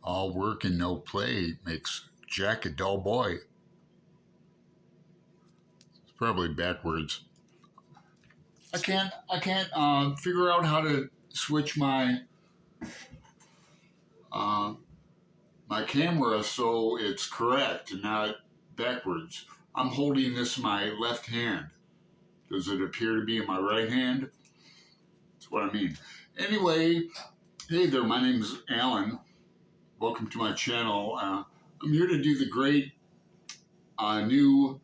All work and no play makes Jack a dull boy. It's probably backwards. I can't figure out how to switch my my camera so it's correct and not backwards. I'm holding this in my left hand. Does it appear to be in my right hand? That's what I mean. Anyway, hey there, my name's Alan. Welcome to my channel. I'm here to do the great new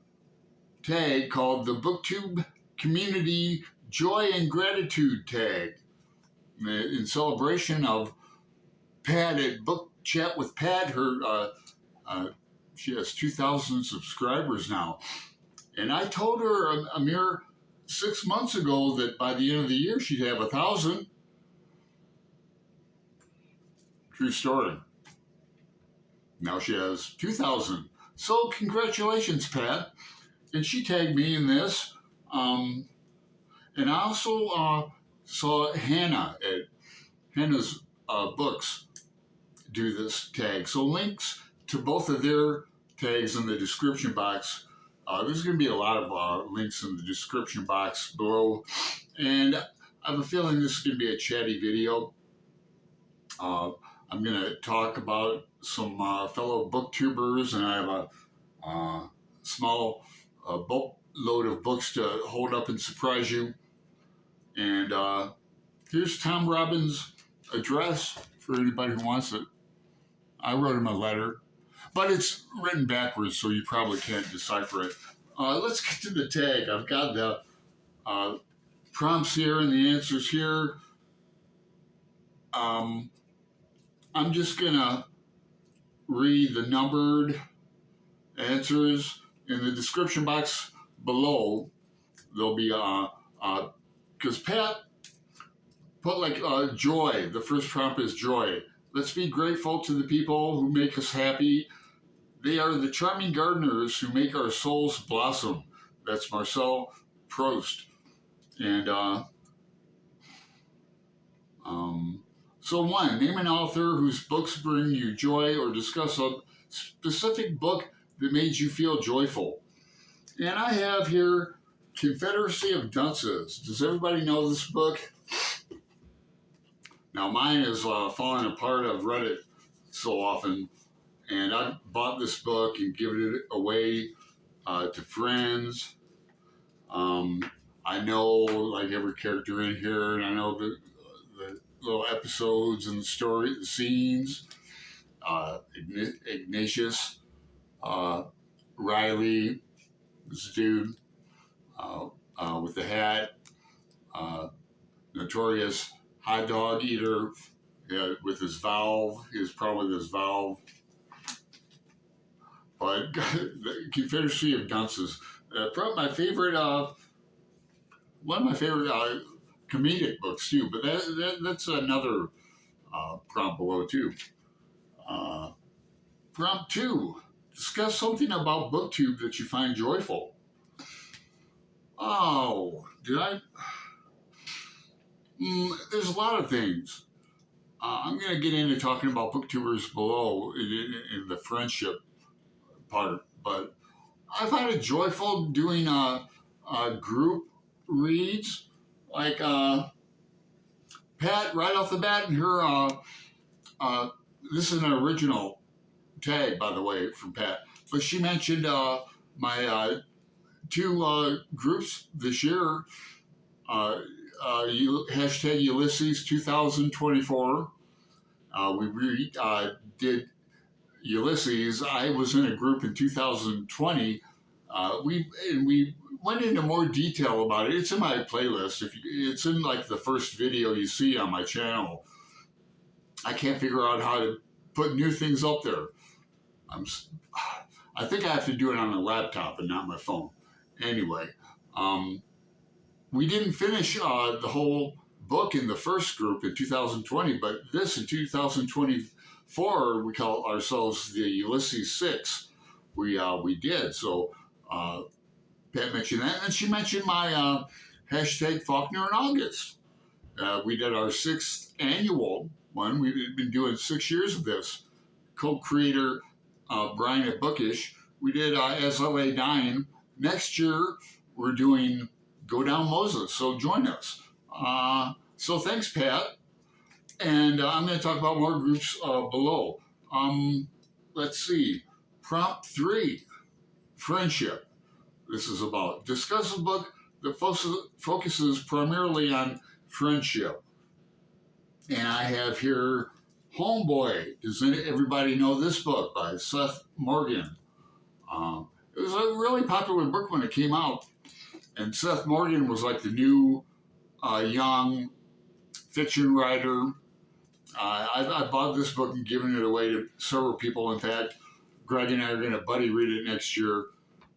tag called the BookTube Community Joy and Gratitude tag in celebration of Pat at Book Chat with Pat. She has 2,000 subscribers now. And I told her a mere 6 months ago that by the end of the year she'd have 1,000. True story. Now she has 2,000. So congratulations, Pat. And she tagged me in this. And I also saw Hannah at Hannah's Books do this tag. So links to both of their tags in the description box. There's going to be a lot of links in the description box below. And I have a feeling this is going to be a chatty video. I'm going to talk about some fellow booktubers, and I have a small boatload of books to hold up and surprise you. And here's Tom Robbins' address for anybody who wants it. I wrote him a letter, but it's written backwards, so you probably can't decipher it. Let's get to the tag. I've got the prompts here and the answers here. I'm just going to read the numbered answers in the description box below. There'll be, because Pat put like joy. The first prompt is joy. Let's be grateful to the people who make us happy. They are the charming gardeners who make our souls blossom. That's Marcel Proust. And so one, name an author whose books bring you joy or discuss a specific book that made you feel joyful. And I have here Confederacy of Dunces. Does everybody know this book? Now mine is falling apart. I've read it so often. And I bought this book and given it away to friends. I know like every character in here, and I know the little episodes and the story, the scenes. Ignatius, Riley, this dude with the hat, notorious hot dog eater with his valve. He was probably this valve. But the Confederacy of Dunces, probably my favorite, one of my favorite comedic books too. But that's another prompt below too. Prompt 2, discuss something about BookTube that you find joyful. Oh, did I? There's a lot of things. I'm going to get into talking about booktubers below in the friendship part, but I find it joyful doing group reads, like Pat right off the bat in her, this is an original tag, by the way, from Pat, but she mentioned my 2 groups this year, hashtag Ulysses 2024. We did Ulysses. I was in a group in 2020. We went into more detail about it. It's in my playlist. It's in like the first video you see on my channel. I can't figure out how to put new things up there. I think I have to do it on a laptop and not my phone. Anyway, we didn't finish the whole book in the first group in 2020, but this in 2024, we call ourselves the Ulysses 6. We did. So Pat mentioned that, and she mentioned my hashtag Faulkner in August. We did our 6th annual one. We've been doing 6 years of this. co-creator Brian at Bookish. We did As I Lay Dying. Next year, we're doing Go Down Moses, so join us. So thanks, Pat. And I'm going to talk about more groups below. Let's see. Prompt 3, Friendship. This is about discuss a book that focuses primarily on friendship. And I have here Homeboy. Does everybody know this book by Seth Morgan? It was a really popular book when it came out. And Seth Morgan was like the new young fiction writer. I bought this book and given it away to several people. In fact, Greg and I are going to buddy read it next year.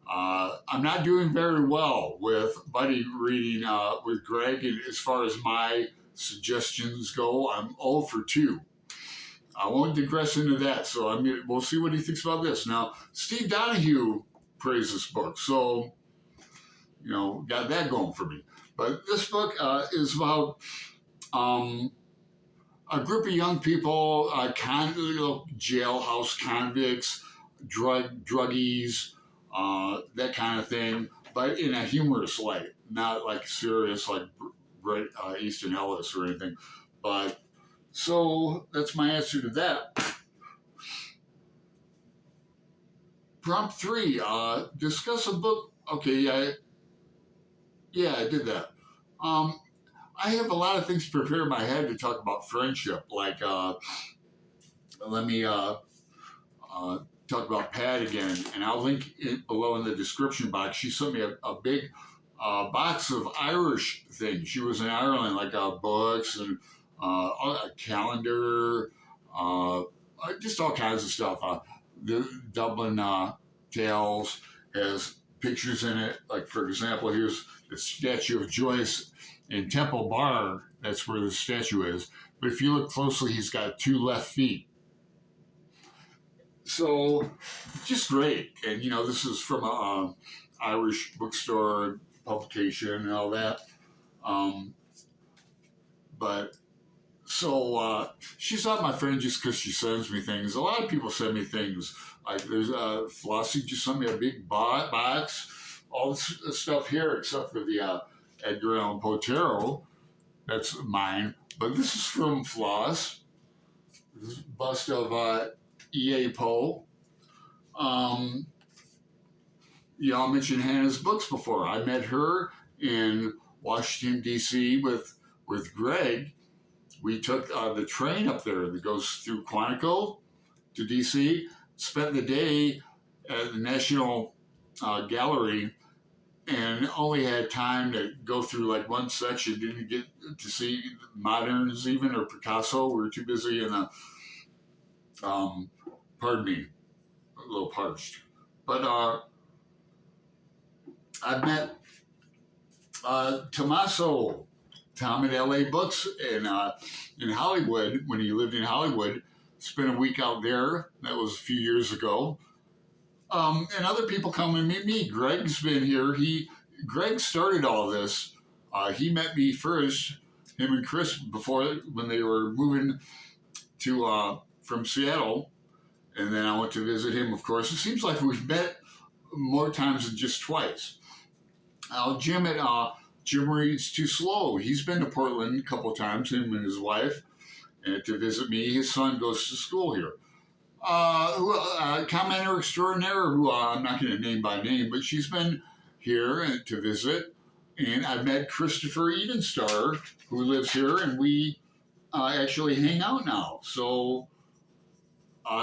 I'm not doing very well with buddy reading with Greg, and as far as my suggestions go, I'm 0 for 2. I won't digress into that, so we'll see what he thinks about this. Now, Steve Donahue praised this book, so, got that going for me. But this book is about a group of young people, jailhouse convicts, druggies, that kind of thing, but in a humorous light, not like serious like Easton Ellis or anything. But so that's my answer to that. Prompt 3, discuss a book. Okay, I did that. I have a lot of things prepared in my head to talk about friendship. Like, let me talk about Pat again, and I'll link it below in the description box. She sent me a big box of Irish things. She was in Ireland, like books and a calendar, just all kinds of stuff. The Dublin Tales has pictures in it. Like, for example, here's the statue of Joyce in Temple Bar. That's where the statue is. But if you look closely, he's got 2 left feet. So, just great. And, this is from a Irish bookstore publication and all that. She's not my friend just because she sends me things. A lot of people send me things. Like, there's Flossie just sent me a big box. All this stuff here, except for the Edgar Allan Poe Tarot. That's mine. But this is from Floss. This is a bust of E.A. Poe. I mentioned Hannah's books before. I met her in Washington, D.C. with Greg. We took the train up there that goes through Quantico to D.C., spent the day at the National Gallery, and only had time to go through like one section. Didn't get to see moderns even, or Picasso. We were too busy in the, pardon me, a little parched. But I've met Tomasso, Tom at LA Books in Hollywood, when he lived in Hollywood. Spent a week out there. That was a few years ago. And other people come and meet me. Greg's been here. Greg started all this. He met me first, him and Chris, before, when they were moving to from Seattle. And then I went to visit him, of course. It seems like we've met more times than just twice. Jim at Jim Reads Too Slow. He's been to Portland a couple of times, him and his wife, and to visit me. His son goes to school here. Commenter extraordinaire, who I'm not going to name by name, but she's been here to visit. And I've met Christopher Evenstar, who lives here, and we actually hang out now. So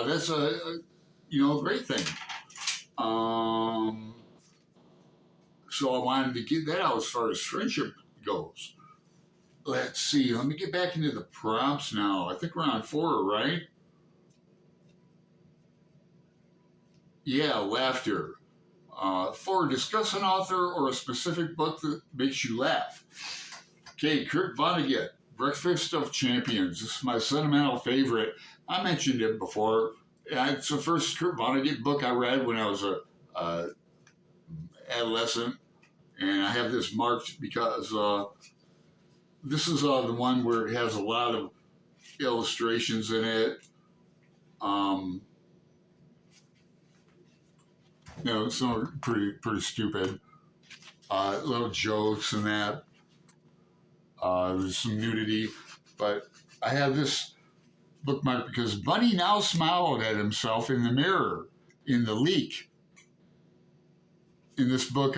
that's a great thing. So I wanted to get that out as far as friendship goes. Let's see. Let me get back into the prompts now. I think we're on 4, right? Yeah, laughter. 4, discuss an author or a specific book that makes you laugh. Okay, Kurt Vonnegut, Breakfast of Champions. This is my sentimental favorite. I mentioned it before. It's the first Kurt Vonnegut book I read when I was a adolescent, and I have this marked because this is the one where it has a lot of illustrations in it. You know, some are pretty stupid. Little jokes and that. There's some nudity, but I have this bookmark because Bunny now smiled at himself in the mirror in the leak. In this book,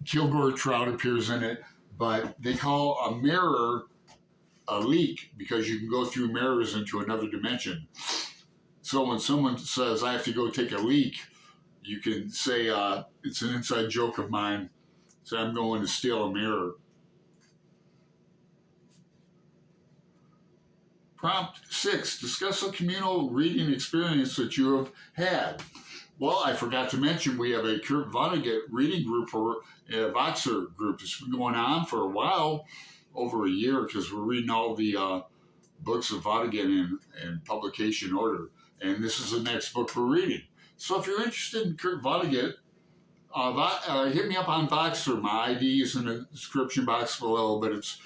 Kilgore Trout appears in it, but they call a mirror a leak because you can go through mirrors into another dimension. So when someone says, I have to go take a leak, you can say, it's an inside joke of mine. So I'm going to steal a mirror. Prompt 6, discuss a communal reading experience that you have had. Well, I forgot to mention we have a Kurt Vonnegut reading group or a Voxer group. It's been going on for a while, over a year, because we're reading all the books of Vonnegut in publication order. And this is the next book we're reading. So if you're interested in Kurt Vonnegut, hit me up on Voxer. My ID is in the description box below, but it's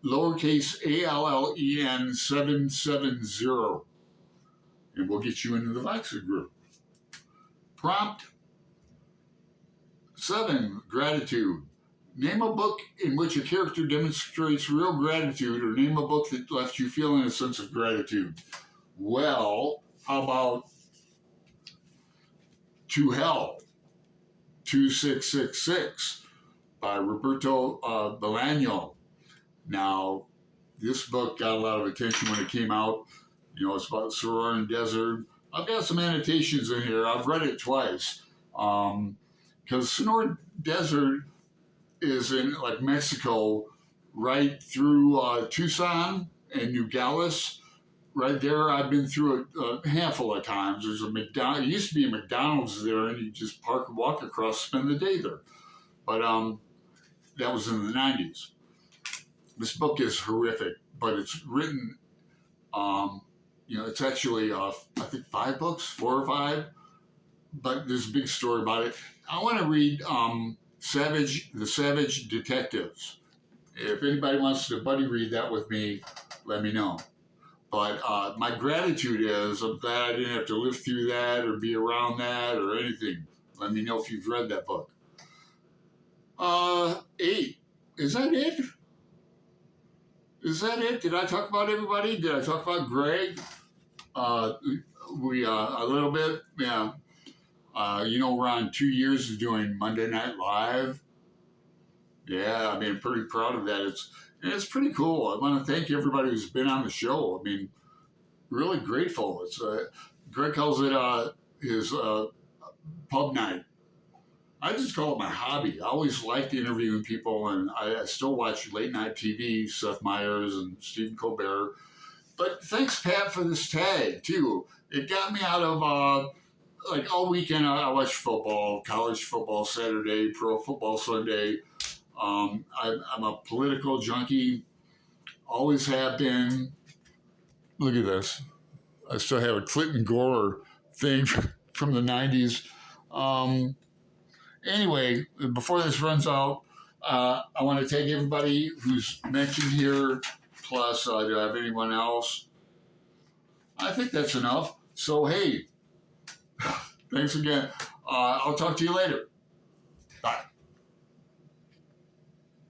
lowercase ALLEN 770. And we'll get you into the Voxer group. Prompt 7, gratitude. Name a book in which a character demonstrates real gratitude, or name a book that left you feeling a sense of gratitude. Well, how about To Hell, 2666 by Roberto Bolaño. Now, this book got a lot of attention when it came out. You know, it's about Sonoran Desert. I've got some annotations in here. I've read it twice. Because Sonoran Desert is in, like, Mexico, right through Tucson and Nogales. Right there, I've been through it a handful of times. There's a McDonald's. It used to be a McDonald's there, and you just park and walk across, spend the day there. But that was in the 90s. This book is horrific, but it's written, you know, it's actually, I think 5 books, 4 or 5, but there's a big story about it. I want to read The Savage Detectives. If anybody wants to buddy read that with me, let me know. But my gratitude is I'm glad I didn't have to live through that or be around that or anything. Let me know if you've read that book. 8. Is that it? Is that it? Did I talk about everybody? Did I talk about Greg? A little bit, yeah. You know, we're on 2 years of doing Monday Night Live. Yeah, I mean, pretty proud of that. It's pretty cool. I want to thank everybody who's been on the show. I mean, really grateful. It's Greg calls it his pub night. I just call it my hobby. I always liked interviewing people, and I still watch late night TV, Seth Meyers and Stephen Colbert. But thanks, Pat, for this tag, too. It got me out of, like, all weekend I watch football, college football Saturday, pro football Sunday. I'm a political junkie, always have been. Look at this. I still have a Clinton Gore thing from the 90s. Anyway, before this runs out, I want to thank everybody who's mentioned here. Plus, do I have anyone else? I think that's enough. So, hey, thanks again. I'll talk to you later. Bye.